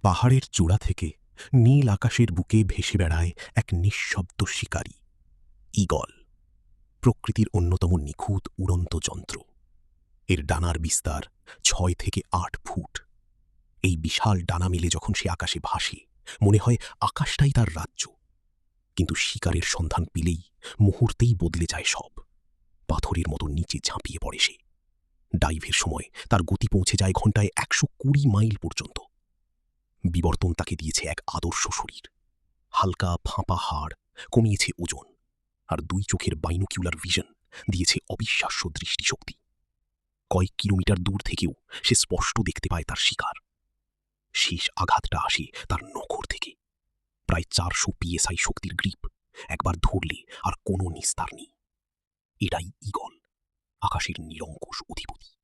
পাহাড়ের চূড়া থেকে নীল আকাশের বুকে ভেসে বেড়ায় এক নিঃশব্দ শিকারী, ঈগল। প্রকৃতির অন্যতম নিখুঁত উড়ন্ত যন্ত্র। এর ডানার বিস্তার ৬ থেকে ৮ ফুট। এই বিশাল ডানা মেলে যখন সে আকাশে ভাসে, মনে হয় আকাশটাই তার রাজ্য। কিন্তু শিকারের সন্ধান পেলেই মুহূর্তেই বদলে যায় সব। পাথরের মতো নিচে ঝাঁপিয়ে পড়ে সে। ডাইভের সময় তার গতি পৌঁছে যায় ঘন্টায় ১২০ মাইল পর্যন্ত। বিবর্তন তাকে দিয়েছে এক আদর্শ শরীর, হালকা ফাঁপা হাড়, কমিয়েছে ওজন, আর ২ চোখের বাইনোকিউলার ভিশন দিয়েছে অবিশ্বাস্য দৃষ্টিশক্তি। কয়েক কিলোমিটার দূর থেকেও সে স্পষ্ট দেখতে পায় তার শিকার। শেষ আঘাতটা আসে তার নখর থেকে। প্রায় ৪০০ PSI শক্তির গ্রিপ, একবার ধরলে আর কোনো নিস্তার নেই। এটাই ঈগল, আকাশের নিরঙ্কুশ অধিপতি।